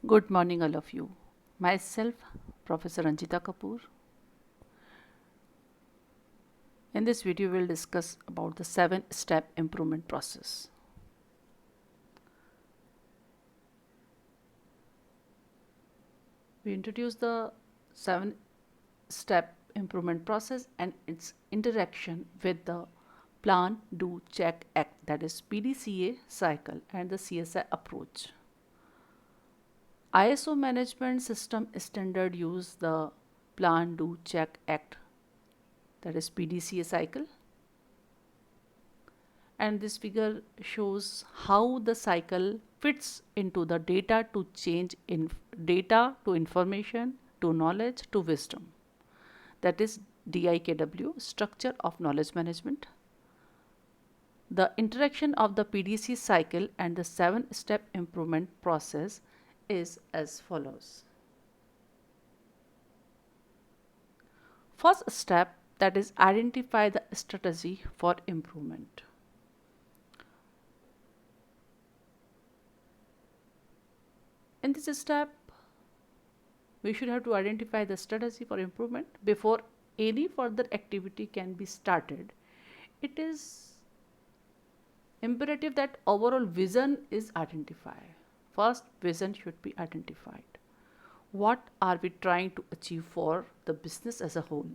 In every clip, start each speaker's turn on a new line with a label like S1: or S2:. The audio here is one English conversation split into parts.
S1: Good morning, all of you. Myself, Professor Ranjita Kapoor. In this video, we'll discuss about the 7-step improvement process. We introduce the 7-step improvement process and its interaction with the plan, do, check, act, that is PDCA cycle and the CSI approach. ISO management system standard use the plan, do, check, act, that is PDCA cycle, and this figure shows how the cycle fits into the data to change in data to information to knowledge to wisdom, that is DIKW, structure of knowledge management. The interaction of the PDC cycle and the 7-step improvement process is as follows. First step, that is identify the strategy for improvement. In this step, we should have to identify the strategy for improvement before any further activity can be started. It is imperative that overall vision is identified. First, vision should be identified. What are we trying to achieve for the business as a whole?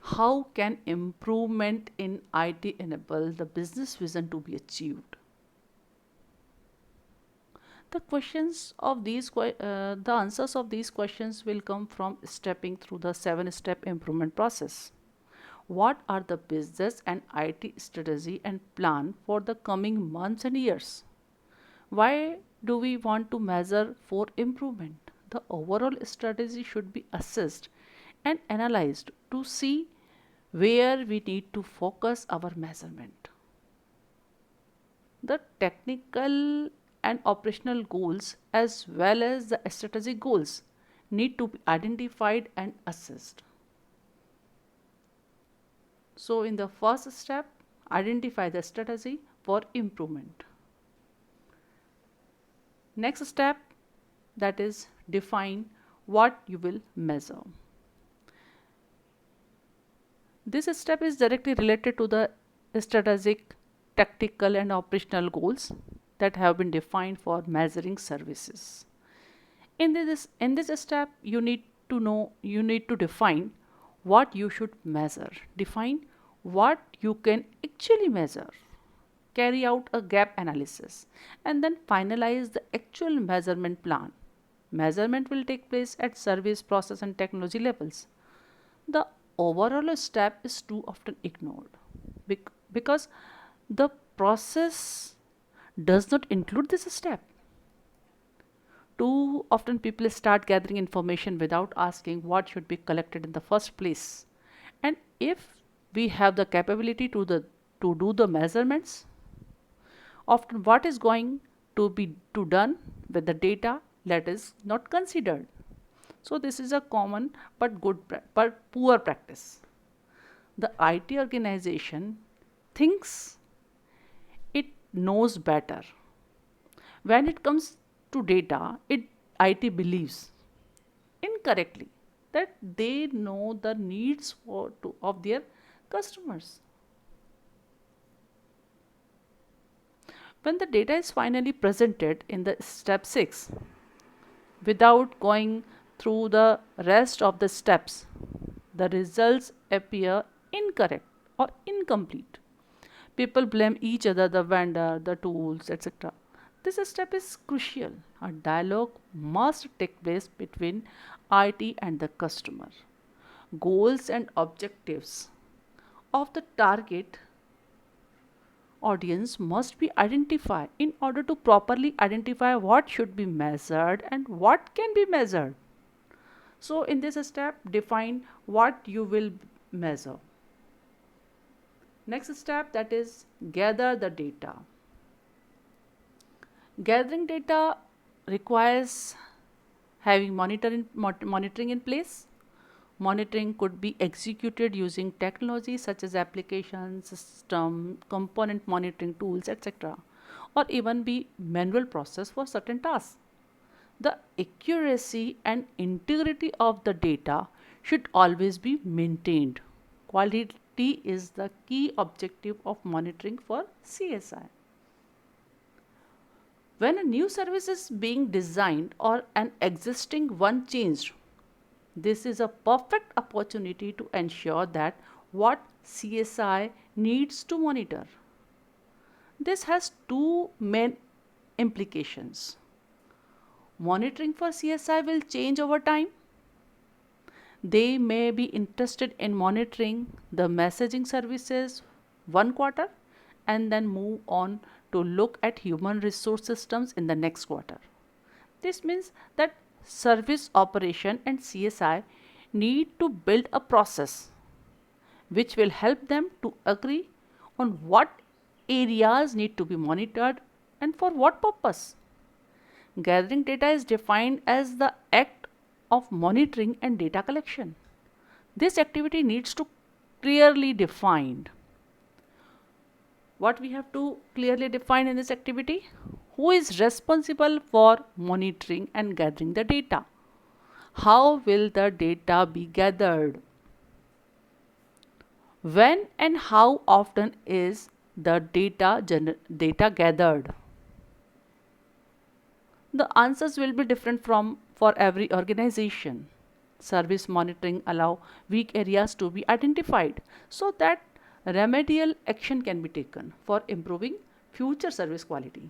S1: How can improvement in IT enable the business vision to be achieved? The answers of these questions will come from stepping through the 7-step improvement process. What are the business and IT strategy and plan for the coming months and years? Why do we want to measure for improvement? The overall strategy should be assessed and analyzed to see where we need to focus our measurement. The technical and operational goals as well as the strategic goals need to be identified and assessed. So in the first step, identify the strategy for improvement. Next step, that is define what you will measure. This step is directly related to the strategic, tactical and operational goals that have been defined for measuring services. In this step, you need to define what you should measure, define what you can actually measure, carry out a gap analysis, and then finalize the actual measurement plan. Measurement will take place at service, process, and technology levels. The overall step is too often ignored because the process does not include this step. Too often people start gathering information without asking what should be collected in the first place. And if we have the capability to do the measurements, often what is going to be done with the data that is not considered. So this is a common but poor practice. The IT organization thinks it knows better. When it comes to data, IT believes incorrectly that they know the needs of their customers. When the data is finally presented in the step 6, without going through the rest of the steps, the results appear incorrect or incomplete. People blame each other, the vendor, the tools, etc. This step is crucial. A dialogue must take place between IT and the customer. Goals and objectives of the target audience must be identified in order to properly identify what should be measured and what can be measured. So in this step, define what you will measure. Next step, that is gather the data. Gathering data requires having monitoring in place. Monitoring could be executed using technology such as application, system, component monitoring tools, etc. or even be manual process for certain tasks. The accuracy and integrity of the data should always be maintained. Quality is the key objective of monitoring for CSI. When a new service is being designed or an existing one changed, this is a perfect opportunity to ensure that what CSI needs to monitor. This has two main implications. Monitoring for CSI will change over time. They may be interested in monitoring the messaging services one quarter and then move on to look at human resource systems in the next quarter. This means that service operation and CSI need to build a process which will help them to agree on what areas need to be monitored and for what purpose. Gathering data is defined as the act of monitoring and data collection. This activity needs to clearly defined. What we have to clearly define in this activity? Who is responsible for monitoring and gathering the data? How will the data be gathered? When and how often is the data gathered? The answers will be different from for every organization. Service monitoring allow weak areas to be identified so that remedial action can be taken for improving future service quality.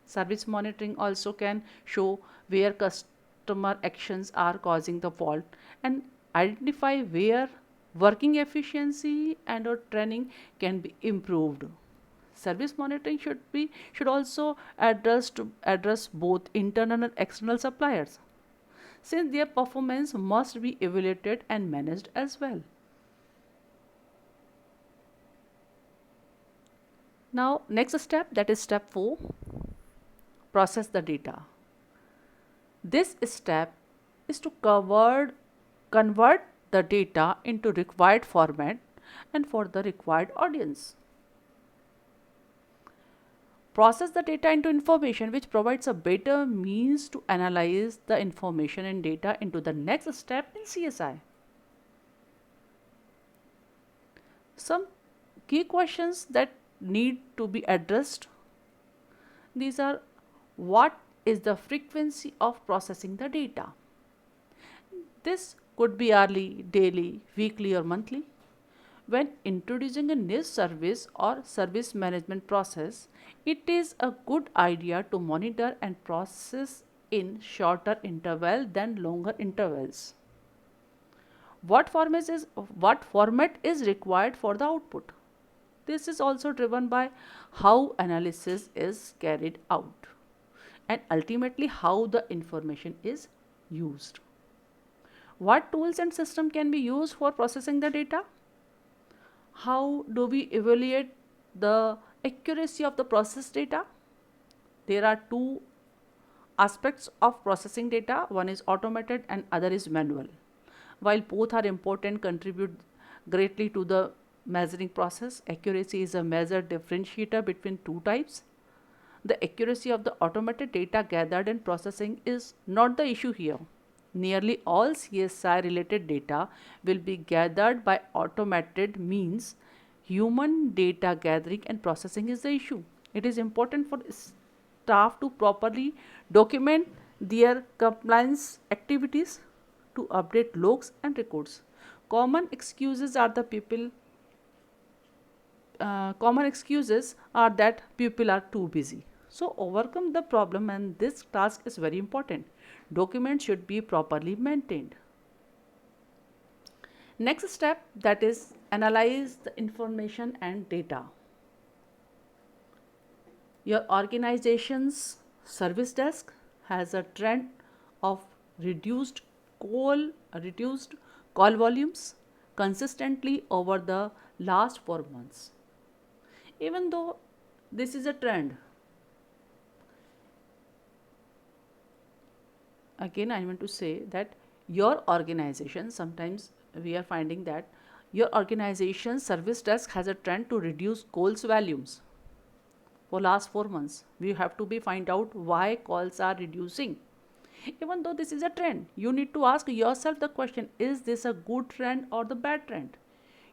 S1: Service monitoring also can show where customer actions are causing the fault and identify where working efficiency and or training can be improved. Service monitoring should also address both internal and external suppliers since their performance must be evaluated and managed as well. Now next step, that is step 4, process the data. This step is to convert the data into required format and for the required audience. Process the data into information which provides a better means to analyze the information and data into the next step in CSI. Some key questions that need to be addressed. These are: what is the frequency of processing the data? This could be hourly, daily, weekly or monthly. When introducing a new service or service management process, it is a good idea to monitor and process in shorter interval than longer intervals. What format is required for the output? This is also driven by how analysis is carried out and ultimately how the information is used. What tools and system can be used for processing the data? How do we evaluate the accuracy of the processed data? There are two aspects of processing data. One is automated and other is manual. While both are important, contribute greatly to the measuring process, accuracy is a major differentiator between two types. The accuracy of the automated data gathered and processing is not the issue here. Nearly all CSI related data will be gathered by automated means. Human data gathering and processing is the issue. It is important for staff to properly document their compliance activities, to update logs and records. Common excuses are the people Common excuses are that people are too busy. So overcome the problem, and this task is very important. Documents should be properly maintained. Next step, that is analyze the information and data. Your organization's service desk has a trend of reduced reduced call volumes consistently over the last 4 months. Even though this is a trend, again I want to say that your organization, sometimes we are finding that your organization's service desk has a trend to reduce calls volumes. for last 4 months. We have to be find out why calls are reducing. Even though this is a trend, you need to ask yourself the question, is this a good trend or the bad trend?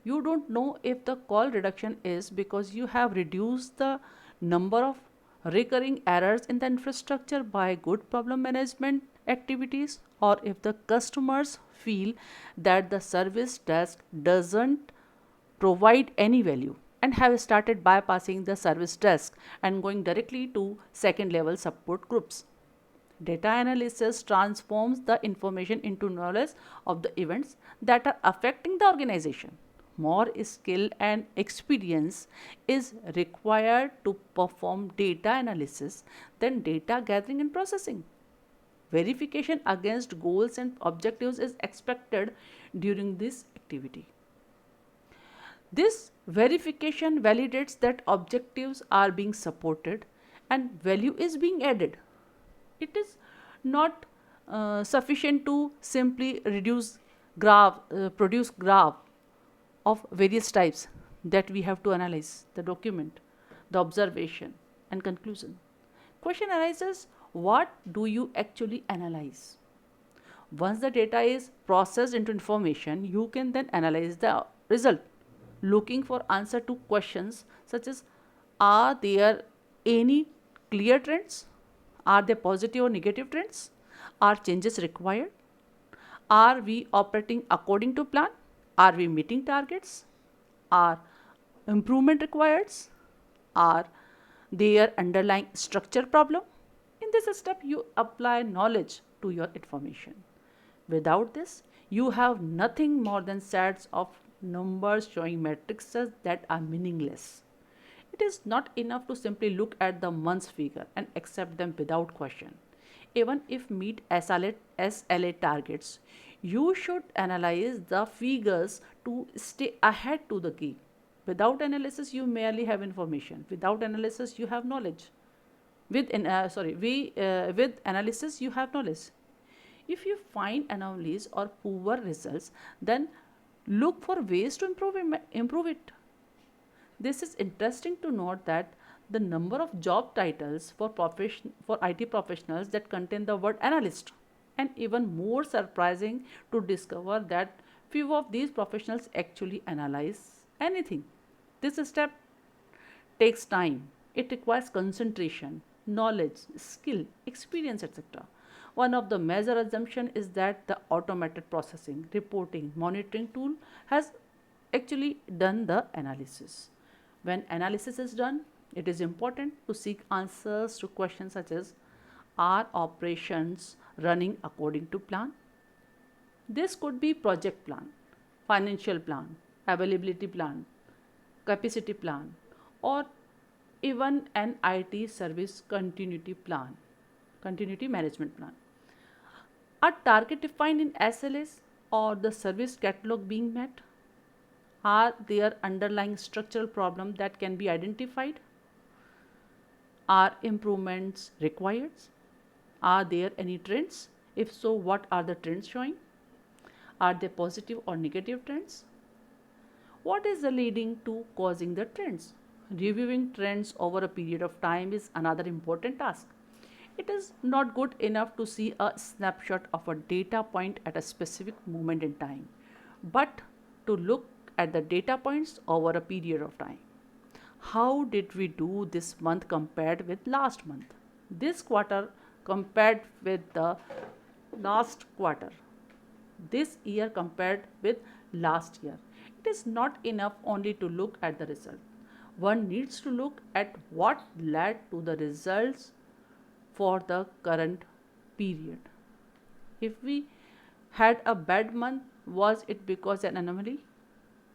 S1: You don't know if the call reduction is because you have reduced the number of recurring errors in the infrastructure by good problem management activities, or if the customers feel that the service desk doesn't provide any value and have started bypassing the service desk and going directly to second level support groups. Data analysis transforms the information into knowledge of the events that are affecting the organization. More skill and experience is required to perform data analysis than data gathering and processing. Verification against goals and objectives is expected during this activity. This verification validates that objectives are being supported and value is being added. It is not sufficient to simply produce graph of various types that we have to analyze the document, the observation and conclusion. Question arises, what do you actually analyze? Once the data is processed into information, you can then analyze the result, looking for answer to questions such as, are there any clear trends? Are there positive or negative trends? Are changes required? Are we operating according to plan? Are we meeting targets? Are improvement required? Are there underlying structure problem? In this step, you apply knowledge to your information. Without this, you have nothing more than sets of numbers showing matrices that are meaningless. It is not enough to simply look at the month's figure and accept them without question. Even if meet SLA targets, you should analyze the figures to stay ahead to the game. Without analysis, you merely have information. Without analysis, you have knowledge. With analysis, you have knowledge. If you find anomalies or poor results, then look for ways to improve it. This is interesting to note that the number of job titles for IT professionals that contain the word analyst, and even more surprising to discover that few of these professionals actually analyze anything. This step takes time. It requires concentration, knowledge, skill, experience, etc. One of the major assumptions is that the automated processing, reporting, monitoring tool has actually done the analysis. When analysis is done, it is important to seek answers to questions such as, are operations running according to plan? This could be project plan, financial plan, availability plan, capacity plan, or even an IT service continuity management plan. Are target defined in SLAs or the service catalog being met? Are there underlying structural problems that can be identified? Are improvements required? Are there any trends? If so, what are the trends showing? Are they positive or negative trends? What is the leading to causing the trends? Reviewing trends over a period of time is another important task. It is not good enough to see a snapshot of a data point at a specific moment in time, but to look at the data points over a period of time. How did we do this month compared with last month? This quarter compared with the last quarter? This year compared with last year? It is not enough only to look at the result. One needs to look at what led to the results for the current period. If we had a bad month, was it because an anomaly?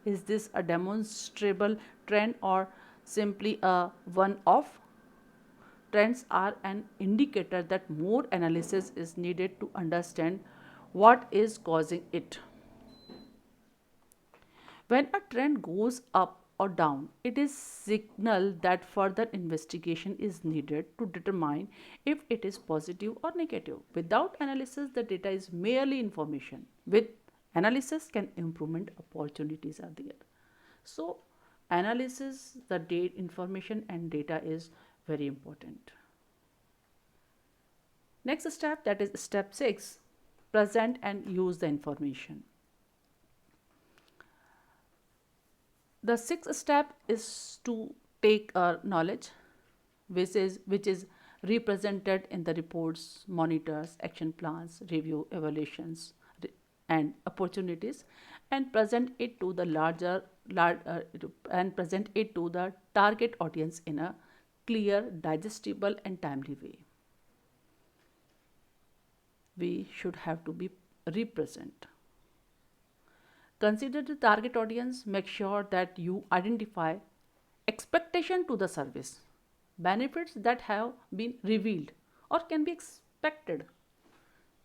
S1: Is this a demonstrable trend or simply a one-off? Trends are an indicator that more analysis is needed to understand what is causing it. When a trend goes up or down, it is signal that further investigation is needed to determine if it is positive or negative. Without analysis, the data is merely information. With analysis, can improvement opportunities are there. So, analysis, the data information and data is very important. Next step, that is step 6, present and use the information. The sixth step is to take our knowledge, which is represented in the reports, monitors, action plans, review, evaluations, and opportunities, and present it to the and present it to the target audience in a clear, digestible, and timely way. We should have to be represent. Consider the target audience, make sure that you identify expectation to the service, benefits that have been revealed or can be expected.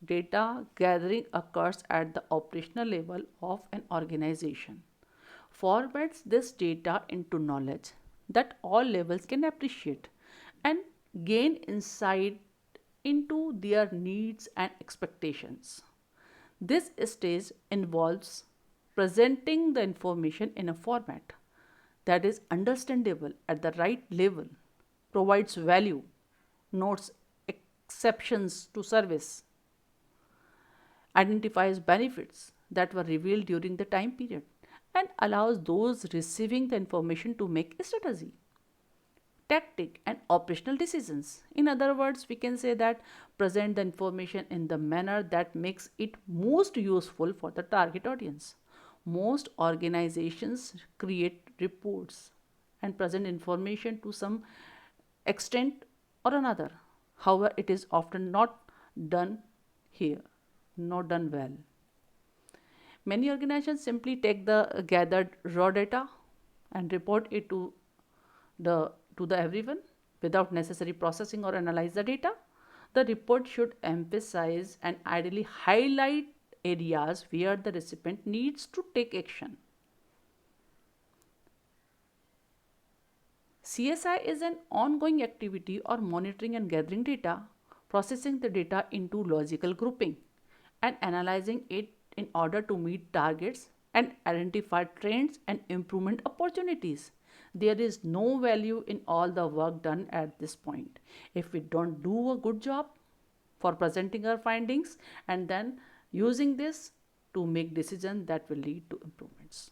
S1: Data gathering occurs at the operational level of an organization. Formats this data into knowledge that all levels can appreciate and gain insight into their needs and expectations. This stage involves presenting the information in a format that is understandable at the right level, provides value, notes exceptions to service, identifies benefits that were revealed during the time period, and allows those receiving the information to make a strategy, tactic, and operational decisions. In other words, we can say that present the information in the manner that makes it most useful for the target audience. Most organizations create reports and present information to some extent or another. However, it is often not done here, not done well. Many organizations simply take the gathered raw data and report it the to the everyone without necessary processing or analyze the data. The report should emphasize and ideally highlight areas where the recipient needs to take action. CSI is an ongoing activity or monitoring and gathering data, processing the data into logical grouping, and analyzing it in order to meet targets and identify trends and improvement opportunities. There is no value in all the work done at this point if we don't do a good job for presenting our findings and then using this to make decisions that will lead to improvements.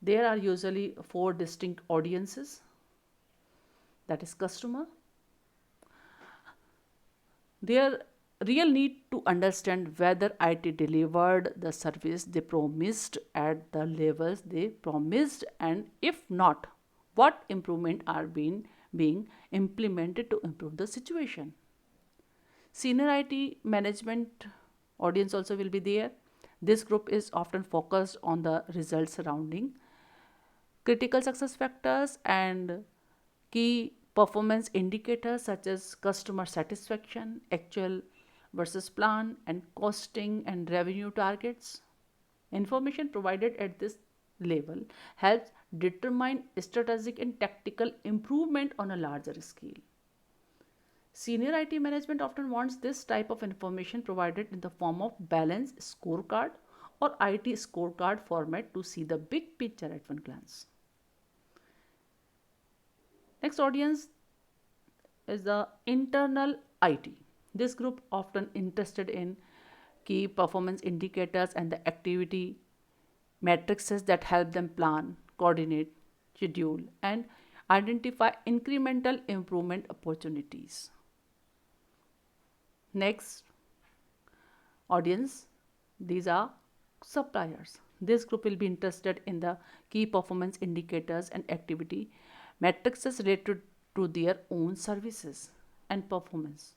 S1: There are usually four distinct audiences, that is customer, their real need to understand whether IT delivered the service they promised at the levels they promised, and if not, what improvement are being implemented to improve the situation. Senior IT management audience also will be there. This group is often focused on the results surrounding critical success factors and key performance indicators such as customer satisfaction, actual versus plan, and costing and revenue targets. Information provided at this level helps determine strategic and tactical improvement on a larger scale. Senior IT management often wants this type of information provided in the form of balanced scorecard or IT scorecard format to see the big picture at one glance. Next audience is the internal IT. This group often interested in key performance indicators and the activity matrices that help them plan, coordinate, schedule, and identify incremental improvement opportunities. Next audience, these are suppliers. This group will be interested in the key performance indicators and activity matrices related to their own services and performance.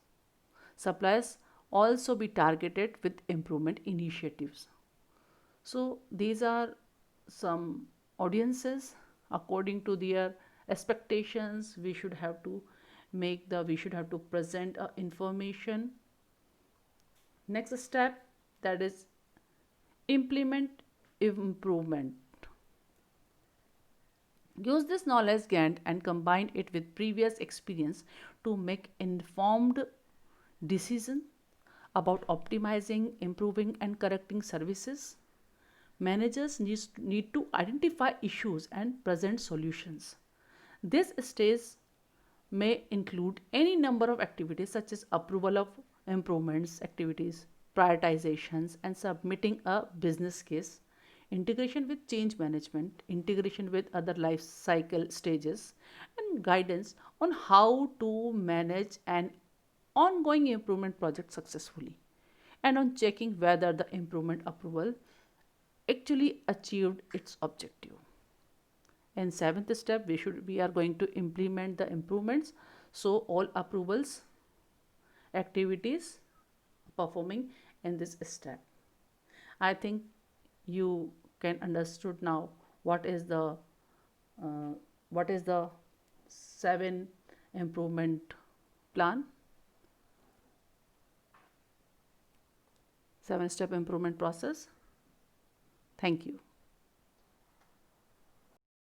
S1: Suppliers also be targeted with improvement initiatives. So these are some audiences according to their expectations. We should have to present information. Next step, that is implement improvement. Use this knowledge gained and combine it with previous experience to make informed decision about optimizing, improving, and correcting services. Managers need to identify issues and present solutions. This stage may include any number of activities such as approval of improvements activities, prioritizations, and submitting a business case, integration with change management, integration with other life cycle stages, and guidance on how to manage an ongoing improvement project successfully, and on checking whether the improvement approval actually achieved its objective. In seventh step, we are going to implement the improvements. So all approvals activities performing in this step. I think you can understood now what is the uh, what is the seven improvement plan, 7 step improvement process. Thank you.